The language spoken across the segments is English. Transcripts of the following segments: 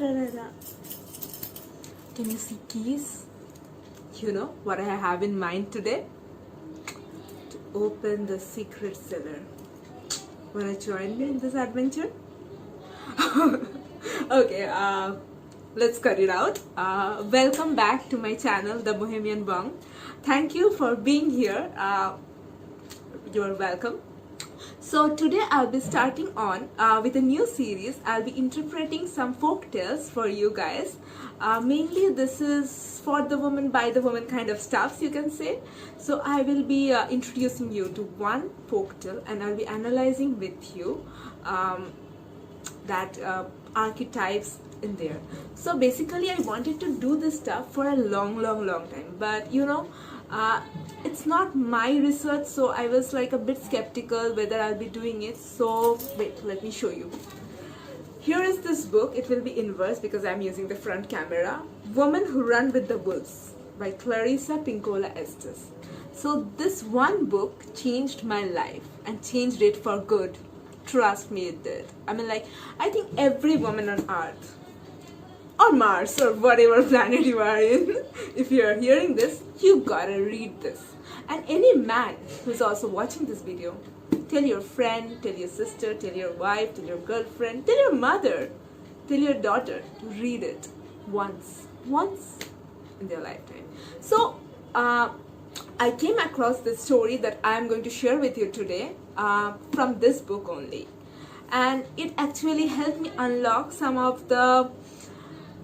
Can you see keys? You know what I have in mind today? To open the secret cellar. Wanna join me in this adventure? Okay, let's cut it out. Welcome back to my channel, The Bohemian Bong. Thank you for being here. You're welcome. So today I'll be starting on with a new series. I'll be interpreting some folk tales for you guys. Mainly this is for the woman, by the woman kind of stuffs, you can say. So I will be introducing you to one folk tale and I'll be analyzing with you that archetypes in there. So basically I wanted to do this stuff for a long time, but you know, it's not my research, so I was like a bit skeptical whether I'll be doing it. So wait, let me show you. Here is this book. It will be in verse because I'm using the front camera. Women Who Run with the Wolves by Clarissa Pinkola Estes. So this one book changed my life and changed it for good. Trust me, it did. I mean, like, I think every woman on earth or Mars or whatever planet you are in, if you are hearing this, you gotta read this. And any man who's also watching this video, tell your friend, tell your sister, tell your wife, tell your girlfriend, tell your mother, tell your daughter to read it once in their lifetime. So I came across this story that I'm going to share with you today from this book only, and it actually helped me unlock some of the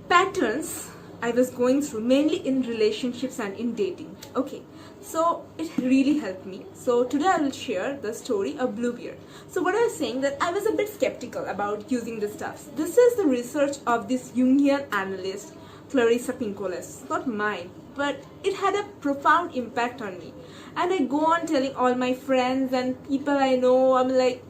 patterns I was going through, mainly in relationships and in dating. Okay, so it really helped me. So today I will share the story of Bluebeard. So what I was saying, that I was a bit skeptical about using this stuff. This is the research of this Jungian analyst Clarissa Pinkola. It's not mine, but it had a profound impact on me. And I go on telling all my friends and people I know, I'm like,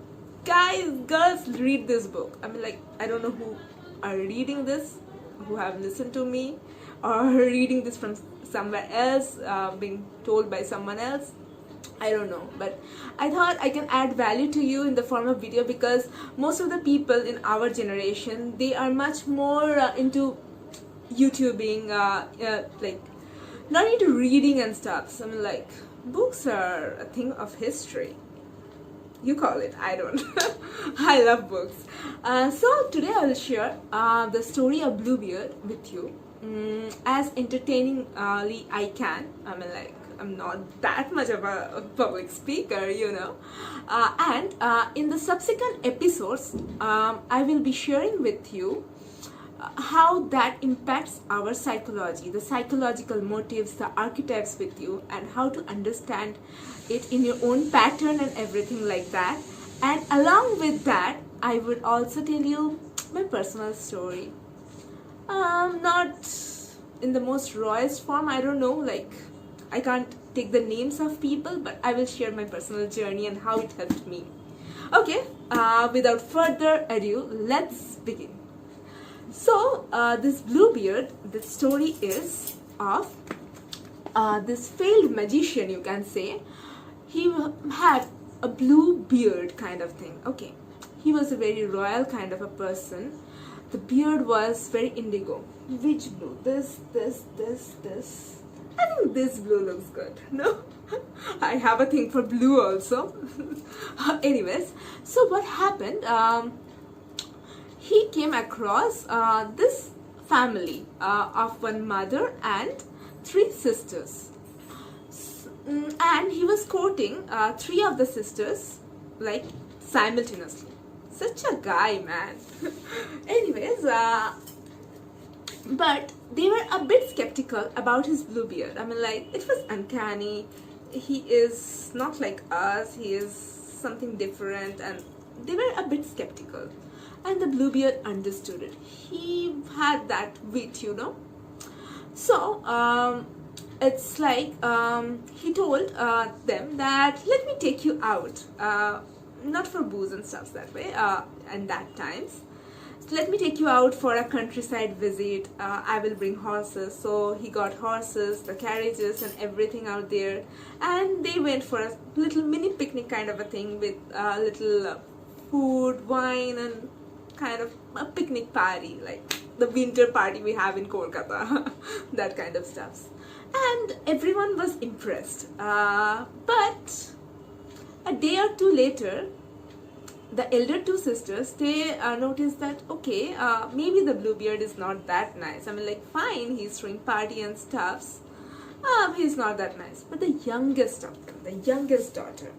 guys, girls, read this book. I mean, like, I don't know who are reading this, who have listened to me, or reading this from somewhere else, being told by someone else. I don't know, but I thought I can add value to you in the form of video, because most of the people in our generation, they are much more into YouTubing, like not into reading and stuff. So I mean, like, books are a thing of history. You call it, I don't. I love books. So today I will share the story of Bluebeard with you as entertainingly I can. I mean, like, I'm not that much of a public speaker, you know. And in the subsequent episodes, I will be sharing with you how that impacts our psychology, the psychological motives, the archetypes with you, and how to understand it in your own pattern and everything like that. And along with that, I would also tell you my personal story. Not in the most rawest form, I don't know, like, I can't take the names of people, but I will share my personal journey and how it helped me. Okay, without further ado, let's begin. So this Bluebeard, the story is of this failed magician, you can say. He had a blue beard kind of thing. Okay, he was a very royal kind of a person. The beard was very indigo. Which blue? This. I think this blue looks good. No? I have a thing for blue also. Anyways, so what happened? He came across this family of one mother and 3 sisters. And he was courting 3 of the sisters, like, simultaneously. Such a guy, man. Anyways, but they were a bit skeptical about his blue beard. I mean, like, it was uncanny. He is not like us. He is something different, and they were a bit skeptical. And the Bluebeard understood it. He had that wit, you know. So it's like he told them that, let me take you out, not for booze and stuff that way, and that times. So let me take you out for a countryside visit. I will bring horses. So he got horses, the carriages and everything out there, and they went for a little mini picnic kind of a thing with little food, wine, and kind of a picnic party, like the winter party we have in Kolkata, that kind of stuff. And everyone was impressed. But a day or two later, the elder two sisters, they noticed that, okay, maybe the Bluebeard is not that nice. I mean, like, fine, he's throwing party and stuffs. He's not that nice. But the youngest of them, the youngest daughter,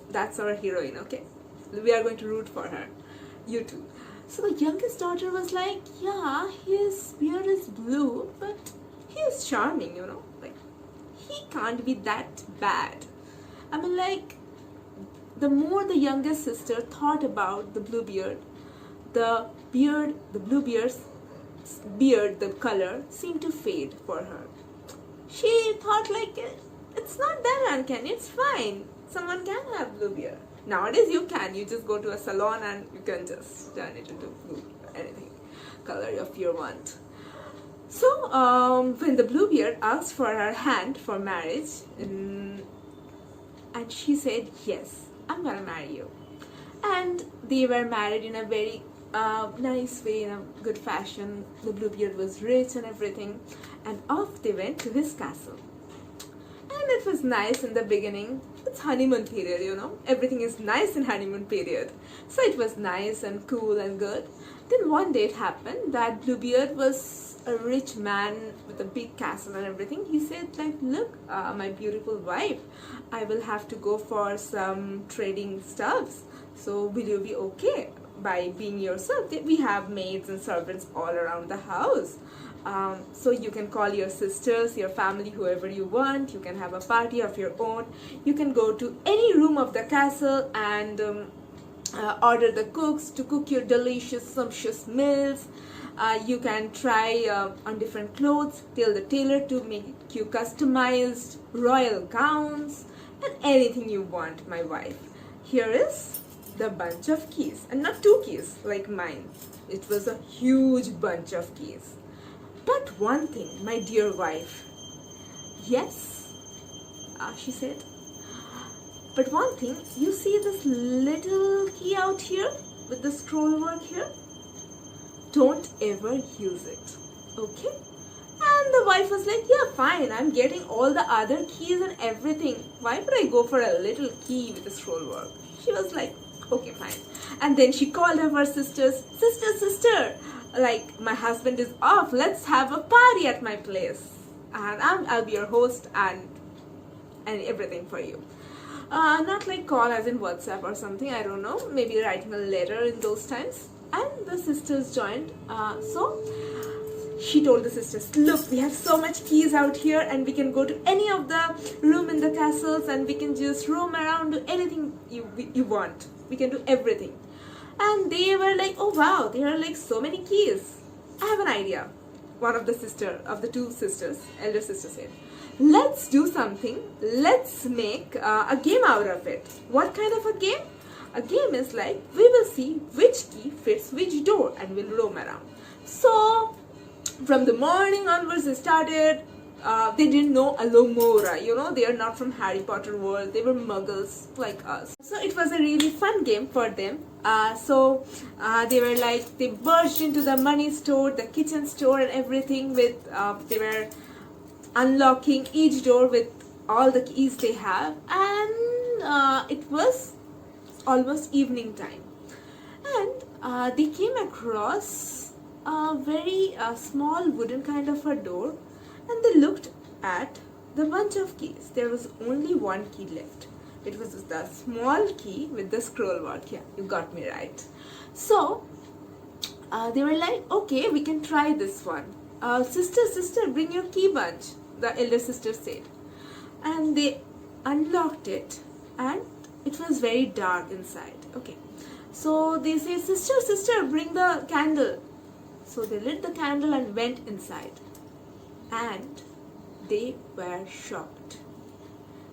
that's our heroine, okay? We are going to root for her. You too. So the youngest daughter was like, yeah, his beard is blue, but he is charming, you know? Like, he can't be that bad. I mean, like, the more the youngest sister thought about the Bluebeard, the Bluebeard's beard, the color, seemed to fade for her. She thought, like, it's not that uncanny, it's fine. Someone can have Bluebeard. Nowadays you can. You just go to a salon and you can just turn it into blue, anything color of your want. So when the Bluebeard asked for her hand for marriage, and she said, yes, I'm gonna marry you. And they were married in a very nice way, in a good fashion. The Bluebeard was rich and everything, and off they went to his castle. And it was nice in the beginning. It's honeymoon period, you know. Everything is nice in honeymoon period. So it was nice and cool and good. Then one day it happened that Bluebeard was a rich man with a big castle and everything. He said, like, look, my beautiful wife, I will have to go for some trading stuffs. So will you be okay by being yourself? We have maids and servants all around the house. So you can call your sisters, your family, whoever you want. You can have a party of your own. You can go to any room of the castle and order the cooks to cook your delicious, sumptuous meals. You can try on different clothes. Tell the tailor to make you customized royal gowns and anything you want, my wife. Here is the bunch of keys, and not 2 keys like mine. It was a huge bunch of keys. But one thing, my dear wife. Yes, she said. But one thing, you see this little key out here with the scroll work here? Don't ever use it, okay? And the wife was like, yeah, fine, I'm getting all the other keys and everything. Why would I go for a little key with the scroll work? She was like, okay, fine. And then she called her sisters, sister, like, my husband is off, let's have a party at my place. And I'll be your host and everything for you. Not like call as in WhatsApp or something, I don't know, maybe writing a letter in those times. And the sisters joined. So she told the sisters, look, we have so much keys out here and we can go to any of the room in the castles and we can just roam around, do anything you want. We can do everything. And they were like, oh wow, there are like so many keys. I have an idea. One of the two sisters, elder sister said, let's do something. Let's make a game out of it. What kind of a game? A game is like, we will see which key fits which door and we'll roam around. So from the morning onwards they started. They didn't know Alomora, you know, they are not from Harry Potter world, they were muggles like us. So it was a really fun game for them. They were like, they burst into the money store, the kitchen store and everything with, they were unlocking each door with all the keys they have, and it was almost evening time. And they came across a very small wooden kind of a door. And they looked at the bunch of keys. There was only one key left. It was the small key with the scroll work. Yeah, you got me right. So they were like, okay, we can try this one. Sister, bring your key bunch, the elder sister said. And they unlocked it and it was very dark inside. Okay, so they say, sister, bring the candle. So they lit the candle and went inside. And they were shocked.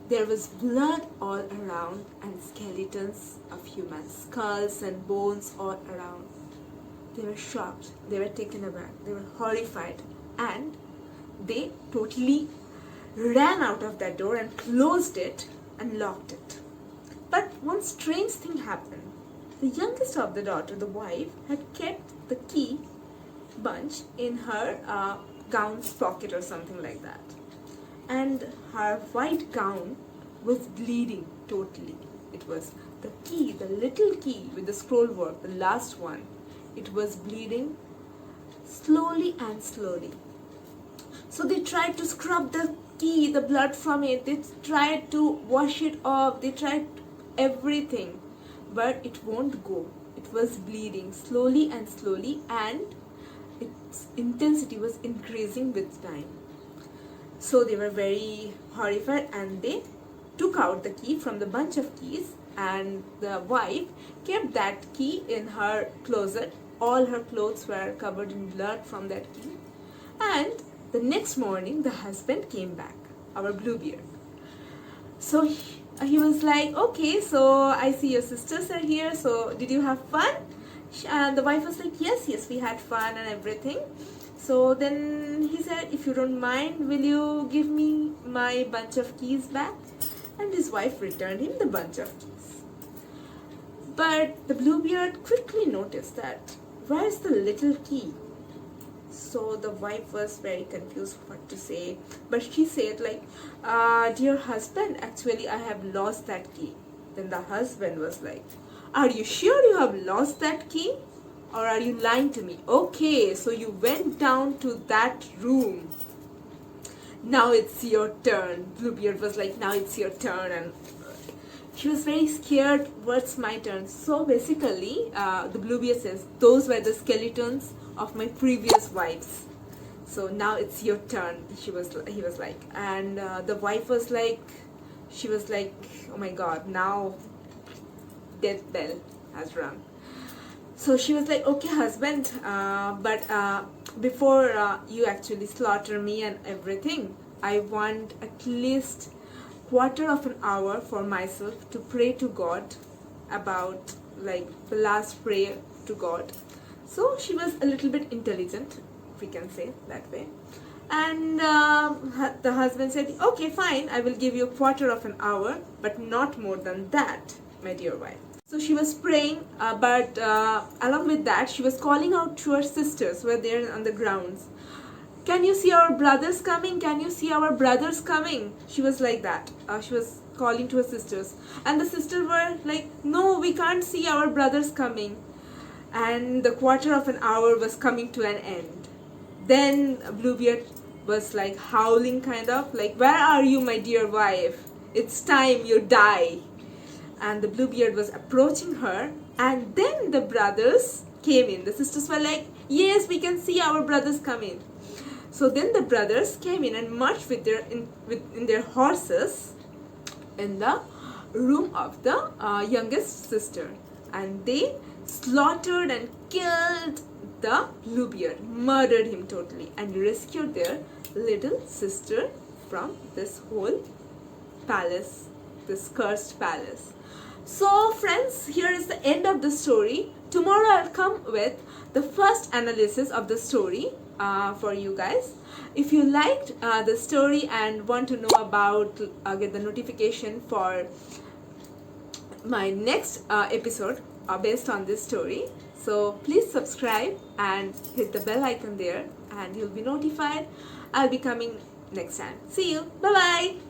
There was blood all around and skeletons of human skulls and bones all around. They were shocked. They were taken aback. They were horrified. And they totally ran out of that door and closed it and locked it. But one strange thing happened. The youngest of the daughter, the wife, had kept the key bunch in her gown's pocket or something like that. And her white gown was bleeding totally. It was the key, the little key with the scroll work, the last one. It was bleeding slowly and slowly. So they tried to scrub the key, the blood from it. They tried to wash it off. They tried everything, but it won't go. It was bleeding slowly and slowly, and its intensity was increasing with time. So they were very horrified, and they took out the key from the bunch of keys, and the wife kept that key in her closet. All her clothes were covered in blood from that key. And the next morning the husband came back, our Bluebeard. So he was like, okay, so I see your sisters are here, so did you have fun? And the wife was like, yes, we had fun and everything. So then he said, if you don't mind, will you give me my bunch of keys back? And his wife returned him the bunch of keys. But the Bluebeard quickly noticed that, where's the little key? So the wife was very confused what to say. But she said like, dear husband, actually I have lost that key. Then the husband was like, are you sure you have lost that key? Or are you lying to me? Okay, so you went down to that room. Now it's your turn. Bluebeard was like, now it's your turn. And she was very scared, what's my turn? So basically, the Bluebeard says, those were the skeletons of my previous wives. So now it's your turn. He was like, and the wife was like, she was like, oh my god, now death bell has rung. So she was like, okay husband, but before you actually slaughter me and everything, I want at least quarter of an hour for myself to pray to God about like the last prayer to God. So she was a little bit intelligent, if we can say that way. And the husband said, okay fine, I will give you a quarter of an hour, but not more than that, my dear wife. So she was praying, but along with that, she was calling out to her sisters who were there on the grounds. Can you see our brothers coming? Can you see our brothers coming? She was like that. She was calling to her sisters. And the sisters were like, no, we can't see our brothers coming. And the quarter of an hour was coming to an end. Then Bluebeard was like howling kind of, like, where are you, my dear wife? It's time you die. And the Bluebeard was approaching her, and then the brothers came in. The sisters were like, yes, we can see our brothers come in. So then the brothers came in and marched with their horses in the room of the youngest sister, and they slaughtered and killed the Bluebeard, murdered him totally, and rescued their little sister from this whole palace, this cursed palace. So friends, here is the end of the story. Tomorrow I'll come with the first analysis of the story for you guys. If you liked the story and want to know about, get the notification for my next episode based on this story, so please subscribe and hit the bell icon there, and you'll be notified. I'll be coming next time. See you. Bye bye.